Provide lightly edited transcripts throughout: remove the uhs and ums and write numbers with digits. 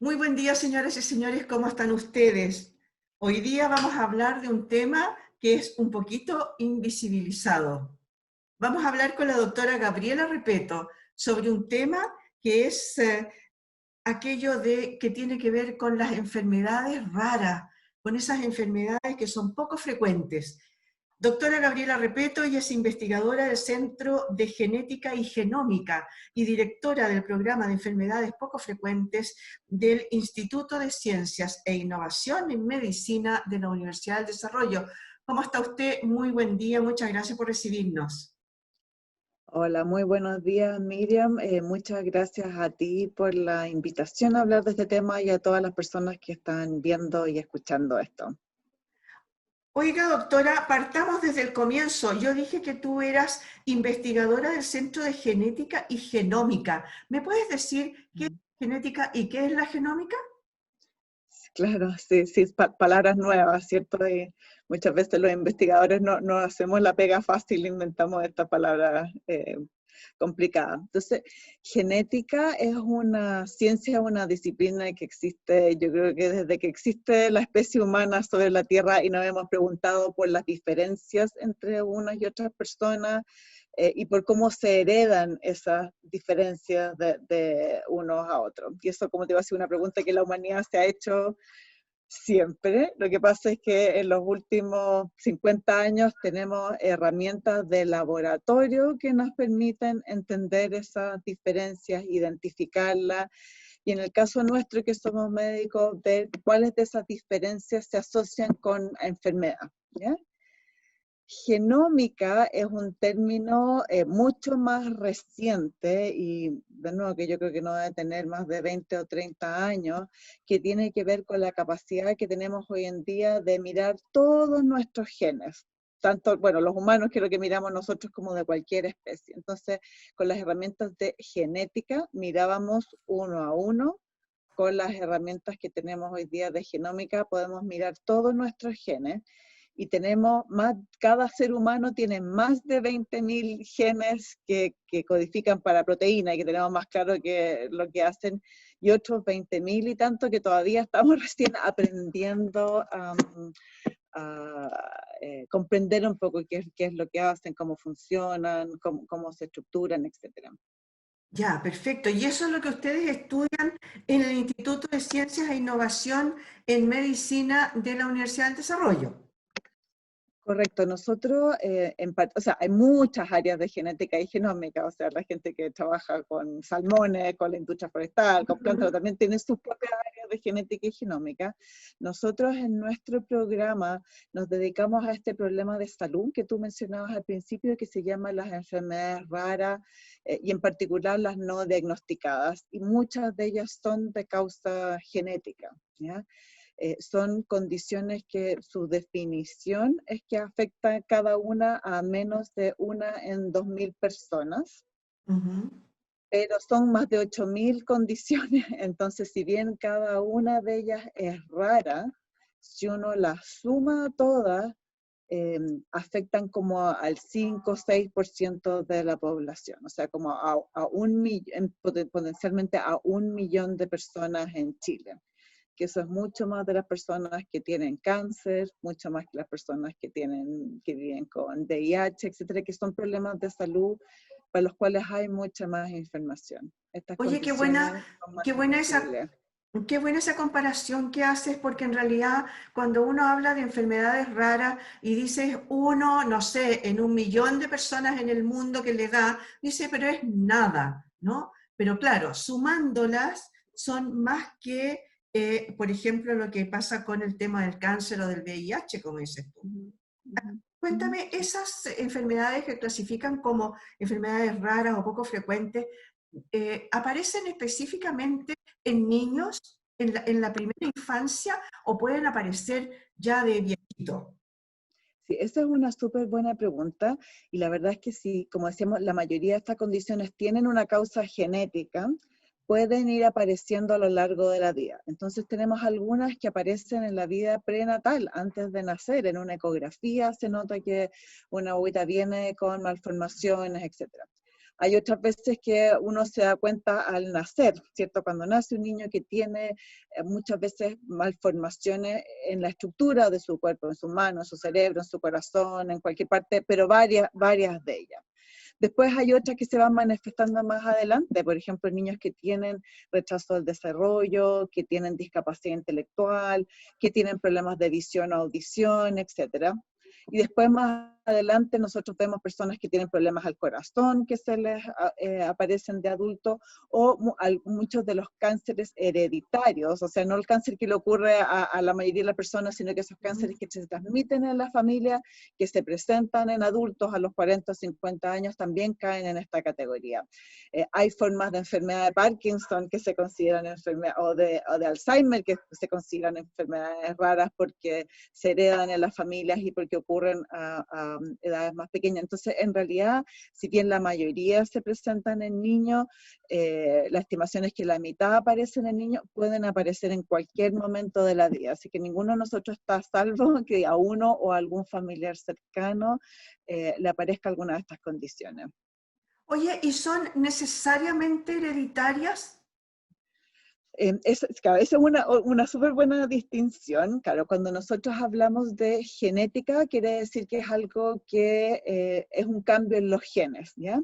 Muy buen día, señoras y señores, ¿cómo están ustedes? Hoy día vamos a hablar de un tema que es un poquito invisibilizado. Vamos a hablar con la doctora Gabriela Repeto sobre un tema que es aquello que tiene que ver con las enfermedades raras, con esas enfermedades que son poco frecuentes. Doctora Gabriela Repeto, ella es investigadora del Centro de Genética y Genómica y directora del programa de enfermedades poco frecuentes del Instituto de Ciencias e Innovación en Medicina de la Universidad del Desarrollo. ¿Cómo está usted? Muy buen día, muchas gracias por recibirnos. Hola, muy buenos días, Miriam. Muchas gracias a ti por la invitación a hablar de este tema y a todas las personas que están viendo y escuchando esto. Oiga, doctora, partamos desde el comienzo. Yo dije que tú eras investigadora del Centro de Genética y Genómica. ¿Me puedes decir qué es genética y qué es la genómica? Claro, sí, sí, palabras nuevas, ¿cierto? Y muchas veces los investigadores no hacemos la pega fácil, inventamos esta palabra complicada. Entonces, genética es una ciencia, una disciplina que existe, yo creo que desde que existe la especie humana sobre la Tierra y nos hemos preguntado por las diferencias entre unas y otras personas, y por cómo se heredan esas diferencias de unos a otros. Y eso, como te iba a decir, una pregunta que la humanidad se ha hecho siempre. Lo que pasa es que en los últimos 50 años tenemos herramientas de laboratorio que nos permiten entender esas diferencias, identificarlas, y en el caso nuestro, que somos médicos, ver cuáles de esas diferencias se asocian con enfermedad, ¿ya? Genómica es un término mucho más reciente y de nuevo que yo creo que no debe tener más de 20 o 30 años, que tiene que ver con la capacidad que tenemos hoy en día de mirar todos nuestros genes. Tanto, bueno, los humanos que es lo que miramos nosotros como de cualquier especie. Entonces, con las herramientas de genética mirábamos uno a uno. Con las herramientas que tenemos hoy día de genómica podemos mirar todos nuestros genes y tenemos más, cada ser humano tiene más de 20.000 genes que codifican para proteína y que tenemos más claro que lo que hacen, y otros 20.000 y tanto que todavía estamos recién aprendiendo a comprender un poco qué es lo que hacen, cómo funcionan, cómo se estructuran, etc. Ya, perfecto. Y eso es lo que ustedes estudian en el Instituto de Ciencias e Innovación en Medicina de la Universidad del Desarrollo. Correcto, nosotros, o sea, hay muchas áreas de genética y genómica, o sea, la gente que trabaja con salmones, con la industria forestal, con plantas, pero también tiene sus propias áreas de genética y genómica. Nosotros en nuestro programa nos dedicamos a este problema de salud que tú mencionabas al principio, que se llama las enfermedades raras, y en particular las no diagnosticadas, y muchas de ellas son de causa genética, ¿ya? Son condiciones que su definición es que afecta a cada una a menos de una en 2.000 personas, pero son más de 8.000 condiciones, entonces si bien cada una de ellas es rara, si uno las suma todas, afectan como al 5 o 6% de la población, o sea, como a potencialmente a 1.000.000 de personas en Chile, que eso es mucho más de las personas que tienen cáncer, mucho más que las personas que viven con VIH, etcétera, que son problemas de salud para los cuales hay mucha más información. Estas Oye, condiciones son más qué buena invisibles. qué buena esa comparación que haces, porque en realidad cuando uno habla de enfermedades raras y dices uno, no sé, en 1.000.000 de personas en el mundo que le da, dice, pero es nada, ¿no? Pero claro, sumándolas son más que, por ejemplo, lo que pasa con el tema del cáncer o del VIH, como dices tú. Ujú, ujú, ujú. Cuéntame, esas enfermedades que clasifican como enfermedades raras o poco frecuentes, ¿aparecen específicamente en niños en la primera infancia o pueden aparecer ya de viejito? Sí, esa es una súper buena pregunta, y la verdad es que sí, como decíamos, la mayoría de estas condiciones tienen una causa genética, pueden ir apareciendo a lo largo de la vida. Entonces tenemos algunas que aparecen en la vida prenatal, antes de nacer, en una ecografía se nota que una agüita viene con malformaciones, etc. Hay otras veces que uno se da cuenta al nacer, ¿cierto? Cuando nace un niño que tiene muchas veces malformaciones en la estructura de su cuerpo, en su mano, en su cerebro, en su corazón, en cualquier parte, pero varias de ellas. Después hay otras que se van manifestando más adelante, por ejemplo, niños que tienen retraso del desarrollo, que tienen discapacidad intelectual, que tienen problemas de visión o audición, etcétera. Y después más adelante nosotros vemos personas que tienen problemas al corazón que se les aparecen de adultos, o muchos de los cánceres hereditarios, o sea, no el cáncer que le ocurre a la mayoría de las personas, sino que esos cánceres que se transmiten en la familia, que se presentan en adultos a los 40 o 50 años, también caen en esta categoría. Hay formas de enfermedad de Parkinson que se consideran enfermedades, o de Alzheimer que se consideran enfermedades raras porque se heredan en las familias y porque ocurren a edades más pequeñas. Entonces, en realidad, si bien la mayoría se presentan en niños, la estimación es que la mitad aparecen en niños, pueden aparecer en cualquier momento de la vida. Así que ninguno de nosotros está a salvo que a uno o a algún familiar cercano le aparezca alguna de estas condiciones. Oye, ¿y son necesariamente hereditarias? Claro, esa es una súper buena distinción. Claro, cuando nosotros hablamos de genética, quiere decir que es algo que es un cambio en los genes, ¿ya?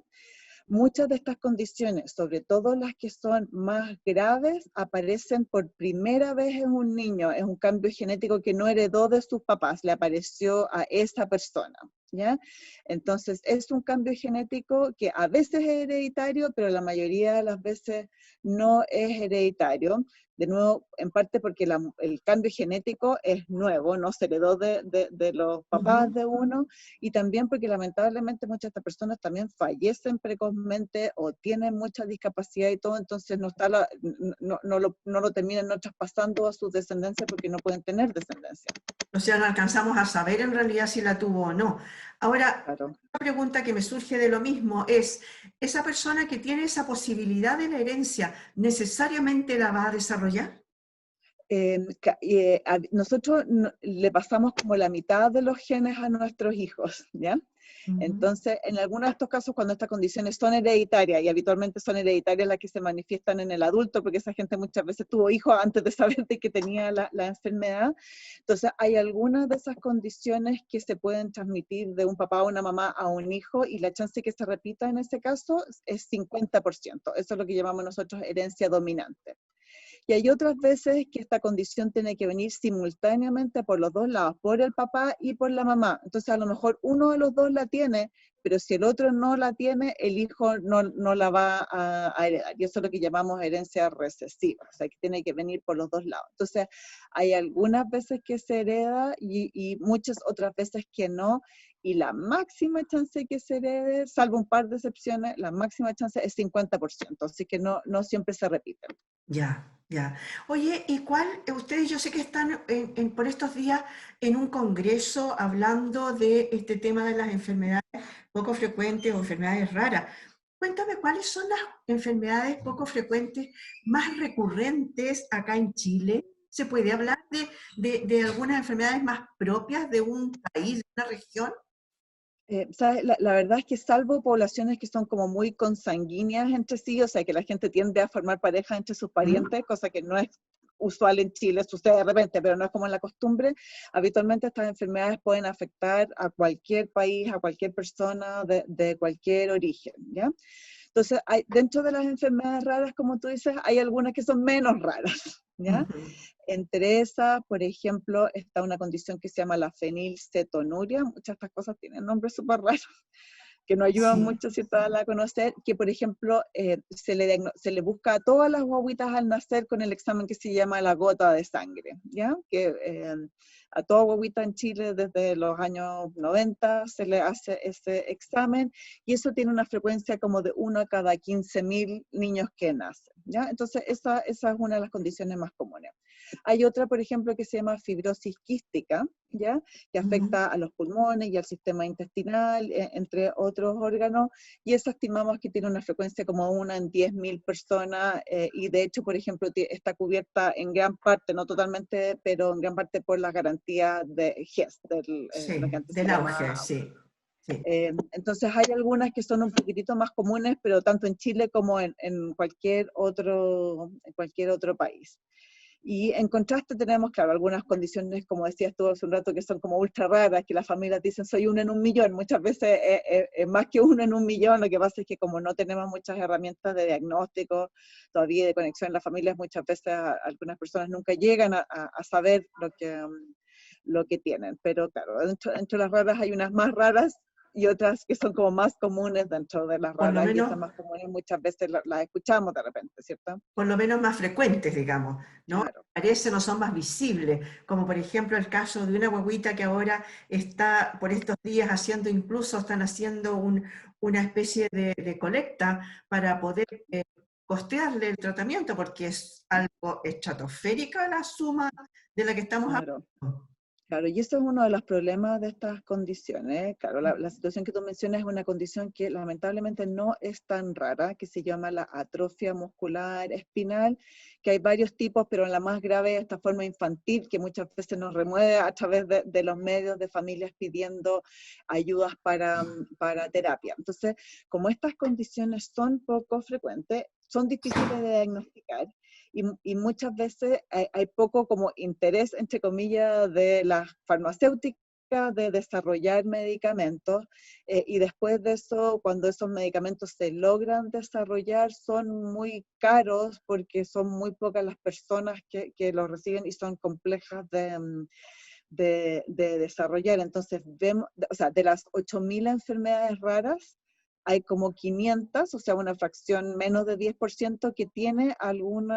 Muchas de estas condiciones, sobre todo las que son más graves, aparecen por primera vez en un niño. Es un cambio genético que no heredó de sus papás, le apareció a esa persona, ¿ya? Entonces, es un cambio genético que a veces es hereditario, pero la mayoría de las veces no es hereditario. De nuevo, en parte porque el cambio genético es nuevo, no se heredó de los papás de uno, y también porque lamentablemente muchas de estas personas también fallecen precozmente o tienen mucha discapacidad y todo, entonces no lo terminan no traspasando a sus descendencias porque no pueden tener descendencia. O sea, no alcanzamos a saber en realidad si la tuvo o no. Ahora, Claro. una pregunta que me surge de lo mismo es, ¿esa persona que tiene esa posibilidad de la herencia necesariamente la va a desarrollar? Nosotros le pasamos como la mitad de los genes a nuestros hijos, ¿ya? Entonces, en algunos de estos casos, cuando estas condiciones son hereditarias, y habitualmente son hereditarias las que se manifiestan en el adulto, porque esa gente muchas veces tuvo hijos antes de saber de que tenía la enfermedad, entonces hay algunas de esas condiciones que se pueden transmitir de un papá o una mamá a un hijo, y la chance de que se repita en ese caso es 50%. Eso es lo que llamamos nosotros herencia dominante. Y hay otras veces que esta condición tiene que venir simultáneamente por los dos lados, por el papá y por la mamá. Entonces a lo mejor uno de los dos la tiene, pero si el otro no la tiene, el hijo no la va a heredar. Y eso es lo que llamamos herencia recesiva, o sea, que tiene que venir por los dos lados. Entonces hay algunas veces que se hereda y muchas otras veces que no. Y la máxima chance que se herede, salvo un par de excepciones, la máxima chance es 50%, así que no siempre se repiten. Ya, ya. Oye, ¿y ustedes yo sé que están por estos días en un congreso hablando de este tema de las enfermedades poco frecuentes o enfermedades raras? Cuéntame, ¿cuáles son las enfermedades poco frecuentes más recurrentes acá en Chile? ¿Se puede hablar de algunas enfermedades más propias de un país, de una región? ¿Sabes? La verdad es que salvo poblaciones que son como muy consanguíneas entre sí, o sea, que la gente tiende a formar parejas entre sus parientes, cosa que no es usual en Chile, sucede de repente, pero no es como en la costumbre. Habitualmente estas enfermedades pueden afectar a cualquier país, a cualquier persona de cualquier origen, ¿ya? Entonces, dentro de las enfermedades raras, como tú dices, hay algunas que son menos raras, ¿ya? Entre esas, por ejemplo, está una condición que se llama la fenilcetonuria. Muchas de estas cosas tienen nombres súper raros, que no ayudan Sí. mucho, ¿cierto?, a conocer, que por ejemplo se le busca a todas las guaguitas al nacer con el examen que se llama la gota de sangre, ¿ya? Que a toda guaguita en Chile desde los años 90 se le hace ese examen, y eso tiene una frecuencia como de 1 a cada 15.000 niños que nacen, ¿ya? Entonces esa es una de las condiciones más comunes. Hay otra, por ejemplo, que se llama fibrosis quística, ¿ya? Que afecta a los pulmones y al sistema intestinal, entre otros órganos, y eso estimamos que tiene una frecuencia como 1 en 10.000 personas, y de hecho, por ejemplo, está cubierta en gran parte, no totalmente, pero en gran parte por la garantía de GES, lo Sí, que antes se del llamaba auge, sí. Sí. Entonces hay algunas que son un poquitito más comunes, pero tanto en Chile como en cualquier otro país. Y en contraste tenemos, claro, algunas condiciones, como decías tú hace un rato, que son como ultra raras, que las familias dicen soy uno en un millón. Muchas veces es más que uno en un millón. Lo que pasa es que como no tenemos muchas herramientas de diagnóstico, todavía de conexión en las familias, muchas veces algunas personas nunca llegan a saber lo que tienen. Pero claro, dentro de las raras hay unas más raras y otras que son como más comunes dentro de las Por lo raras, y menos esas más comunes muchas veces las escuchamos de repente, ¿cierto? por lo menos más frecuentes, digamos, ¿no? Claro. Parecen o son más visibles, como por ejemplo el caso de una guaguita que ahora está por estos días haciendo, incluso están haciendo una especie de colecta para poder costearle el tratamiento, porque es algo estratosférica la suma de la que estamos Claro. hablando. Claro, y ese es uno de los problemas de estas condiciones. Claro, la situación que tú mencionas es una condición que lamentablemente no es tan rara, que se llama la atrofia muscular espinal, que hay varios tipos, pero la más grave es esta forma infantil que muchas veces nos remueve a través de los medios de familias pidiendo ayudas para terapia. Entonces, como estas condiciones son poco frecuentes, son difíciles de diagnosticar, y muchas veces hay poco como interés, entre comillas, de las farmacéuticas de desarrollar medicamentos, y después de eso, cuando esos medicamentos se logran desarrollar, son muy caros porque son muy pocas las personas que los reciben y son complejas de desarrollar. Entonces, vemos, o sea, de las 8.000 enfermedades raras, hay como 500, o sea, una fracción menos de 10% que tiene algún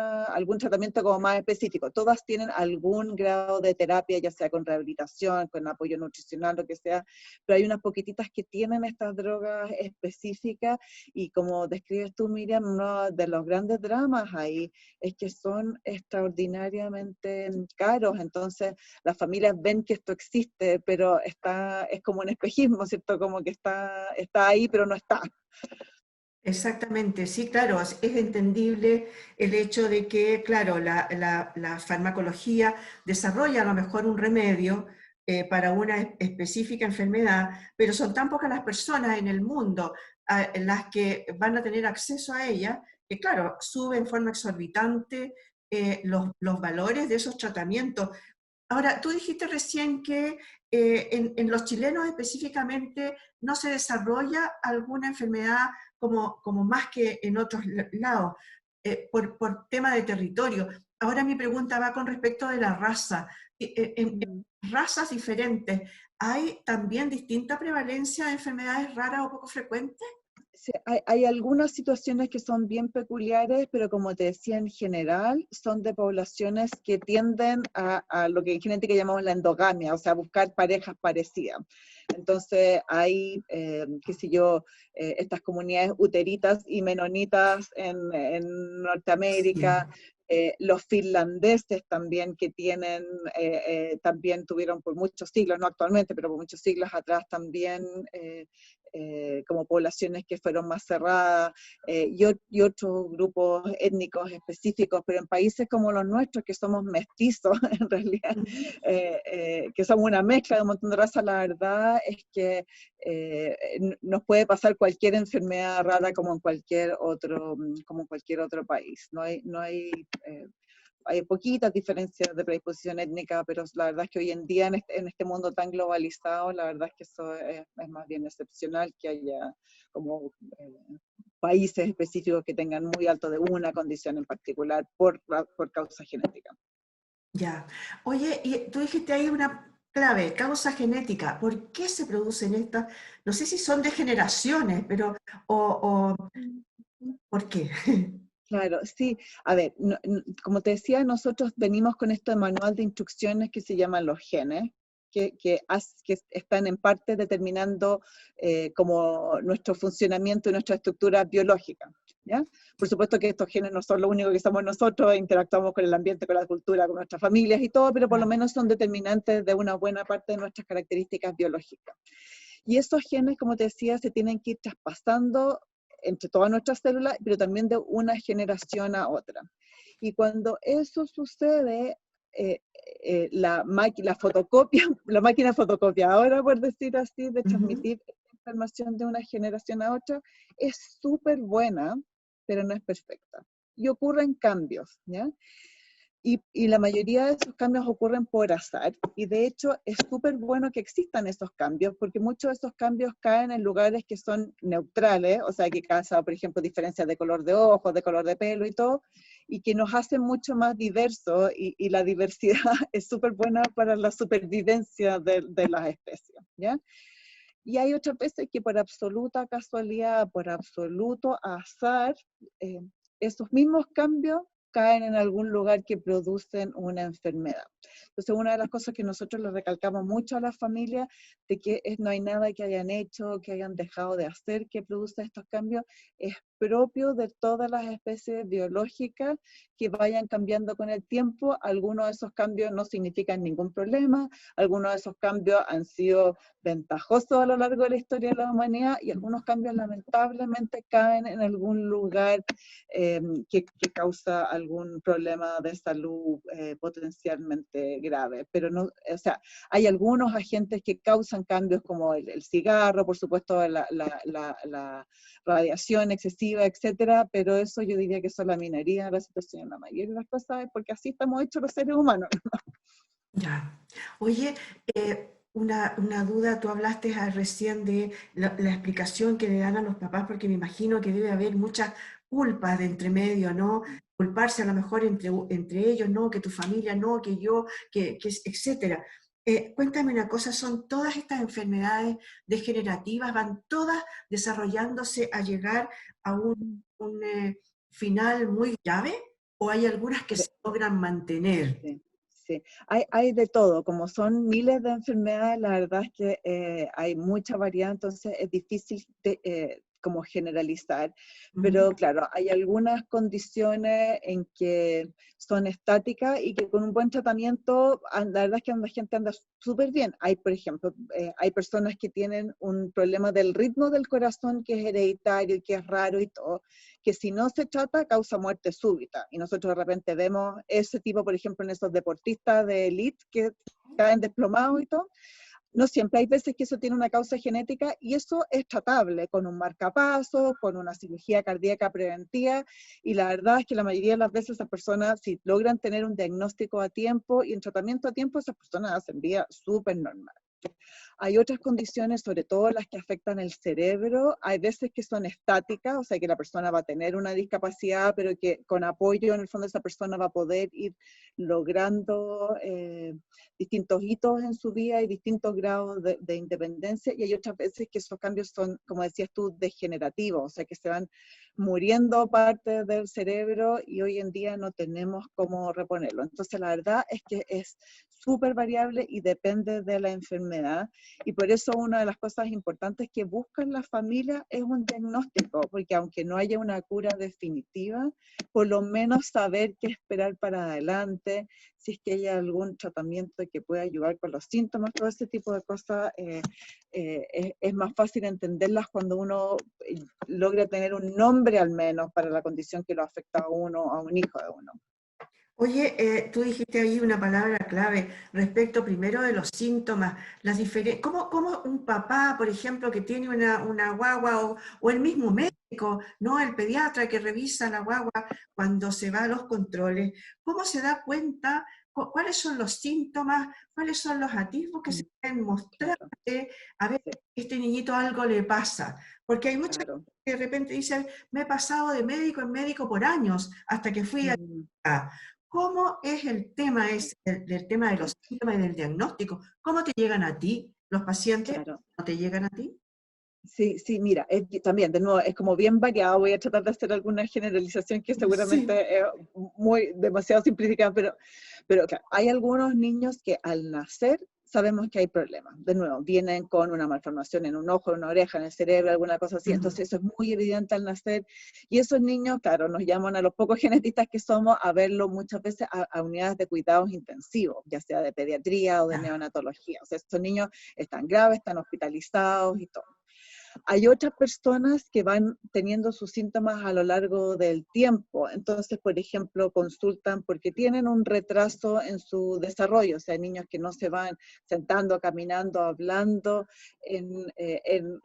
tratamiento como más específico. Todas tienen algún grado de terapia, ya sea con rehabilitación, con apoyo nutricional, lo que sea, pero hay unas poquititas que tienen estas drogas específicas, y como describes tú, Miriam, uno de los grandes dramas ahí es que son extraordinariamente caros. Entonces las familias ven que esto existe, pero es como un espejismo, ¿cierto? Como que está ahí, pero no está. Exactamente, sí, claro, es entendible el hecho de que, claro, la farmacología desarrolla a lo mejor un remedio para una específica enfermedad, pero son tan pocas las personas en el mundo las que van a tener acceso a ella, que claro, sube en forma exorbitante los valores de esos tratamientos. Ahora, tú dijiste recién que en los chilenos específicamente no se desarrolla alguna enfermedad como más que en otros lados, por tema de territorio. Ahora mi pregunta va con respecto de la raza. En razas diferentes, ¿hay también distinta prevalencia de enfermedades raras o poco frecuentes? Sí, hay algunas situaciones que son bien peculiares, pero como te decía, en general son de poblaciones que tienden a lo que en genética llamamos la endogamia, o sea, buscar parejas parecidas. Entonces hay, qué sé yo, estas comunidades uteritas y menonitas en Sí. Norteamérica. Los finlandeses también, que también tuvieron por muchos siglos, no actualmente, pero por muchos siglos atrás también, como poblaciones que fueron más cerradas, y otros grupos étnicos específicos, pero en países como los nuestros, que somos mestizos en realidad, que somos una mezcla de un montón de razas, la verdad es que nos puede pasar cualquier enfermedad rara como en cualquier otro país. Hay poquitas diferencias de predisposición étnica, pero la verdad es que hoy en día en este mundo tan globalizado, la verdad es que eso es más bien excepcional, que haya como países específicos que tengan muy alto de una condición en particular por causa genética. Ya. Oye, y tú dijiste ahí una clave, causa genética. ¿Por qué se producen estas? No sé si son de generaciones, pero, ¿por qué? Claro, sí. A ver, como te decía, nosotros venimos con este manual de instrucciones que se llaman los genes, que están en parte determinando como nuestro funcionamiento y nuestra estructura biológica, ¿ya? Por supuesto que estos genes no son lo único que somos nosotros, interactuamos con el ambiente, con la cultura, con nuestras familias y todo, pero por lo menos son determinantes de una buena parte de nuestras características biológicas. Y esos genes, como te decía, se tienen que ir traspasando entre todas nuestras células, pero también de una generación a otra. Y cuando eso sucede, la máquina fotocopiadora, por decir así, de transmitir información de una generación a otra, es súper buena, pero no es perfecta. Y ocurren cambios, ¿ya? Y la mayoría de esos cambios ocurren por azar, y de hecho es súper bueno que existan esos cambios, porque muchos de esos cambios caen en lugares que son neutrales, o sea, que causa, por ejemplo, diferencias de color de ojos, de color de pelo y todo, y que nos hacen mucho más diversos, y la diversidad es súper buena para la supervivencia de las especies, ¿ya? Y hay otras veces que por absoluta casualidad, por absoluto azar, eh, esos mismos cambios caen en algún lugar que producen una enfermedad. Entonces, una de las cosas que nosotros le recalcamos mucho a las familias, de que no hay nada que hayan hecho, que hayan dejado de hacer, que produce estos cambios, es propio de todas las especies biológicas que vayan cambiando con el tiempo. Algunos de esos cambios no significan ningún problema, algunos de esos cambios han sido ventajosos a lo largo de la historia de la humanidad, y algunos cambios lamentablemente caen en algún lugar que causa algún problema de salud potencialmente grave. Pero no, o sea, hay algunos agentes que causan cambios como el cigarro, por supuesto la radiación excesiva, etcétera, pero eso yo diría que son la minoría de la situación. La mayoría de las cosas es porque así estamos hechos los seres humanos. Ya. Oye, una duda, tú hablaste recién de la explicación que le dan a los papás, porque me imagino que debe haber muchas culpas de entre medio, ¿no? Culparse a lo mejor entre ellos, ¿no? Que tu familia, no, que yo, etcétera. Cuéntame una cosa, ¿son todas estas enfermedades degenerativas, van todas desarrollándose a llegar a un final muy grave? ¿O hay algunas que se logran mantener? Sí, sí. Hay de todo, como son miles de enfermedades, la verdad es que hay mucha variedad, entonces es difícil como generalizar, Mm. pero claro, hay algunas condiciones en que son estáticas y que con un buen tratamiento, la verdad es que la gente anda súper bien. Hay, por ejemplo, hay personas que tienen un problema del ritmo del corazón que es hereditario y que es raro y todo, que si no se trata causa muerte súbita. Y nosotros de repente vemos ese tipo, por ejemplo, en esos deportistas de élite que caen desplomados y todo. No siempre, hay veces que eso tiene una causa genética y eso es tratable con un marcapasos, con una cirugía cardíaca preventiva, y la verdad es que la mayoría de las veces esas personas, si logran tener un diagnóstico a tiempo y un tratamiento a tiempo, esas personas hacen vida súper normal. Hay otras condiciones, sobre todo las que afectan el cerebro, hay veces que son estáticas, o sea que la persona va a tener una discapacidad, pero que con apoyo en el fondo esa persona va a poder ir logrando distintos hitos en su vida y distintos grados de independencia, y hay otras veces que esos cambios son, como decías tú, degenerativos, o sea que se van muriendo partes del cerebro y hoy en día no tenemos cómo reponerlo. Entonces la verdad es que es súper variable y depende de la enfermedad, y por eso una de las cosas importantes que buscan las familias es un diagnóstico, porque aunque no haya una cura definitiva, por lo menos saber qué esperar para adelante, si es que hay algún tratamiento que pueda ayudar con los síntomas, todo ese tipo de cosas, es más fácil entenderlas cuando uno logra tener un nombre al menos para la condición que lo afecta a uno, a un hijo de uno. Oye, tú dijiste ahí una palabra clave respecto primero de los síntomas, las diferentes, ¿cómo un papá, por ejemplo, que tiene una guagua o el mismo médico, ¿no? El pediatra que revisa la guagua cuando se va a los controles, ¿cómo se da cuenta cuáles son los síntomas, cuáles son los atisbos que se pueden mostrar Claro, de, a ver, sí, este niñito algo le pasa? Porque hay muchas claro. que de repente dicen, me he pasado de médico en médico por años hasta que fui a... ¿Cómo es el tema del tema de los síntomas y del diagnóstico? ¿Cómo te llegan a ti los pacientes? Claro. ¿No te llegan a ti? Sí, sí, mira, también, de nuevo, es como bien variado. Voy a tratar de hacer alguna generalización que Sí. seguramente es demasiado simplificada, pero claro, hay algunos niños que al nacer sabemos que hay problemas. De nuevo, vienen con una malformación en un ojo, en una oreja, en el cerebro, alguna cosa así. Ujú. Entonces eso es muy evidente al nacer. Y esos niños, claro, nos llaman a los pocos genetistas que somos a verlo muchas veces a unidades de cuidados intensivos, ya sea de pediatría o de Ya. neonatología. O sea, estos niños están graves, están hospitalizados y todo. Hay otras personas que van teniendo sus síntomas a lo largo del tiempo. Entonces, por ejemplo, consultan porque tienen un retraso en su desarrollo, o sea, niños que no se van sentando, caminando, hablando en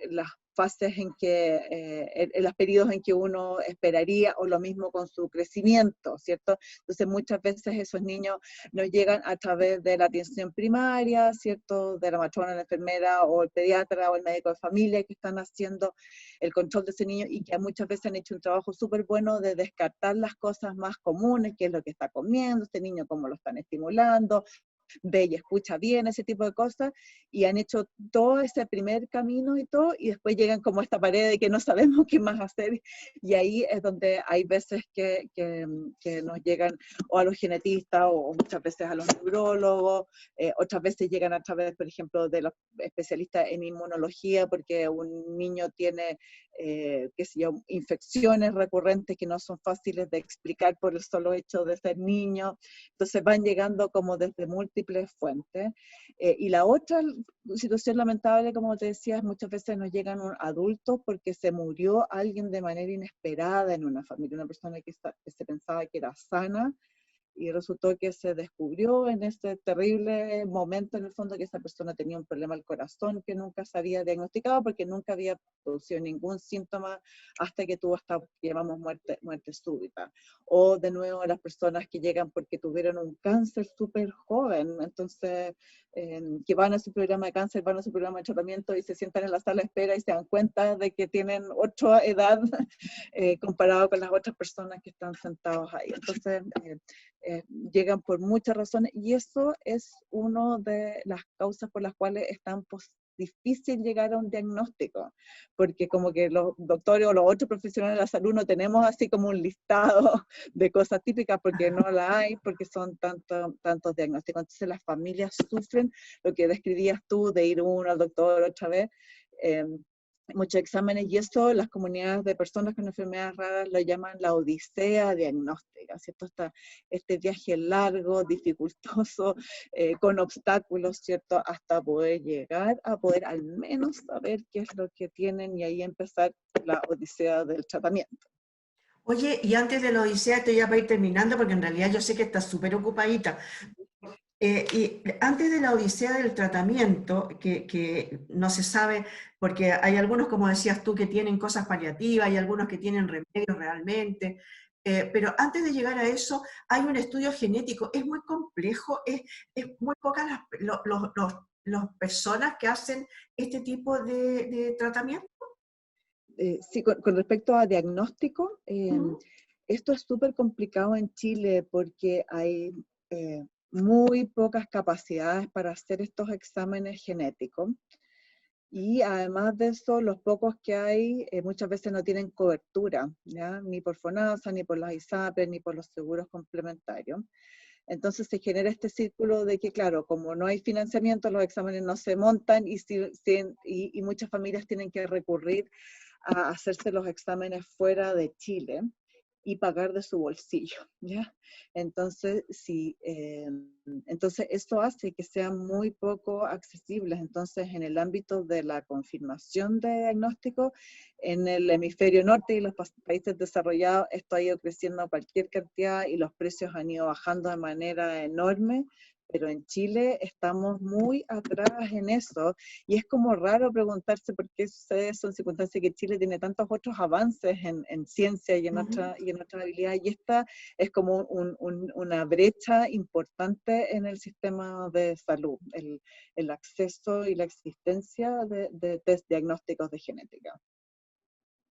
las fases en los periodos en que uno esperaría, o lo mismo con su crecimiento, ¿cierto? Entonces, muchas veces esos niños nos llegan a través de la atención primaria, ¿cierto? De la matrona, la enfermera, o el pediatra, o el médico de familia, que están haciendo el control de ese niño y que muchas veces han hecho un trabajo súper bueno de descartar las cosas más comunes, qué es lo que está comiendo este niño, cómo lo están estimulando, ve y escucha bien, ese tipo de cosas, y han hecho todo ese primer camino y todo, y después llegan como a esta pared de que no sabemos qué más hacer, y ahí es donde hay veces que nos llegan o a los genetistas, o muchas veces a los neurólogos, otras veces llegan a través, por ejemplo, de los especialistas en inmunología, porque un niño tiene, qué sé yo, infecciones recurrentes que no son fáciles de explicar por el solo hecho de ser niño, entonces van llegando como desde múltiples fuentes. Y la otra situación lamentable, como te decía, es muchas veces nos llegan adultos porque se murió alguien de manera inesperada en una familia, una persona que se pensaba que era sana, y resultó que se descubrió en ese terrible momento, en el fondo, que esa persona tenía un problema al corazón que nunca se había diagnosticado porque nunca había producido ningún síntoma hasta que tuvo esta que llamamos muerte súbita. O de nuevo las personas que llegan porque tuvieron un cáncer súper joven, entonces que van a su programa de cáncer, van a su programa de tratamiento y se sientan en la sala de espera y se dan cuenta de que tienen otra edad comparado con las otras personas que están sentados ahí. Entonces, llegan por muchas razones, y eso es una de las causas por las cuales es tan difícil llegar a un diagnóstico, porque como que los doctores o los otros profesionales de la salud no tenemos así como un listado de cosas típicas, porque no la hay, porque son tantos diagnósticos. Entonces las familias sufren lo que describías tú, de ir uno al doctor otra vez, muchos exámenes, y eso las comunidades de personas con enfermedades raras lo llaman la odisea diagnóstica, ¿cierto? Este viaje largo, dificultoso, con obstáculos, ¿cierto? Hasta poder llegar a poder al menos saber qué es lo que tienen, y ahí empezar la odisea del tratamiento. Oye, y antes de la odisea, estoy ya para ir terminando, porque en realidad yo sé que estás súper ocupadita. Y antes de la odisea del tratamiento, que no se sabe, porque hay algunos, como decías tú, que tienen cosas paliativas, hay algunos que tienen remedios realmente, pero antes de llegar a eso, hay un estudio genético, es muy complejo, es muy pocas las personas que hacen este tipo de tratamiento. Sí, con respecto a diagnóstico, Ujú. esto es súper complicado en Chile porque hay muy pocas capacidades para hacer estos exámenes genéticos, y además de eso, los pocos que hay muchas veces no tienen cobertura, ¿ya? Ni por FONASA, ni por las ISAPRES, ni por los seguros complementarios. Entonces se genera este círculo de que, claro, como no hay financiamiento, los exámenes no se montan, y muchas familias tienen que recurrir a hacerse los exámenes fuera de Chile y pagar de su bolsillo, ¿ya? Entonces, entonces esto hace que sean muy poco accesibles. Entonces, en el ámbito de la confirmación de diagnóstico, en el hemisferio norte y los países desarrollados, esto ha ido creciendo a cualquier cantidad y los precios han ido bajando de manera enorme, pero en Chile estamos muy atrás en eso, y es como raro preguntarse por qué sucede eso en circunstancias que Chile tiene tantos otros avances en ciencia y Ujú. en otra habilidad, y esta es como una brecha importante en el sistema de salud, el acceso y la existencia de test diagnósticos de genética.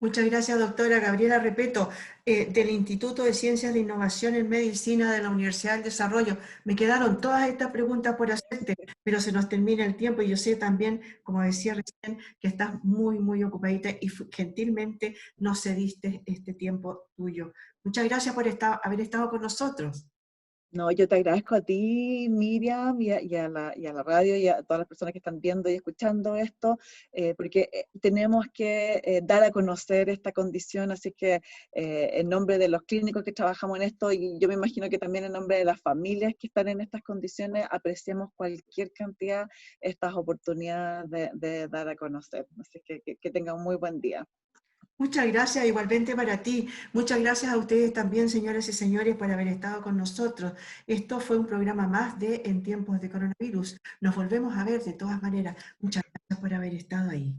Muchas gracias, doctora Gabriela Repeto, del Instituto de Ciencias de Innovación en Medicina de la Universidad del Desarrollo. Me quedaron todas estas preguntas por hacerte, pero se nos termina el tiempo, y yo sé también, como decía recién, que estás muy, muy ocupadita y gentilmente nos cediste este tiempo tuyo. Muchas gracias por haber estado con nosotros. No, yo te agradezco a ti, Miriam, y a la radio y a todas las personas que están viendo y escuchando esto, porque tenemos que dar a conocer esta condición, así que en nombre de los clínicos que trabajamos en esto, y yo me imagino que también en nombre de las familias que están en estas condiciones, apreciamos cualquier cantidad estas oportunidades de dar a conocer. Así que tengan un muy buen día. Muchas gracias, igualmente para ti. Muchas gracias a ustedes también, señoras y señores, por haber estado con nosotros. Esto fue un programa más de En tiempos de coronavirus. Nos volvemos a ver de todas maneras. Muchas gracias por haber estado ahí.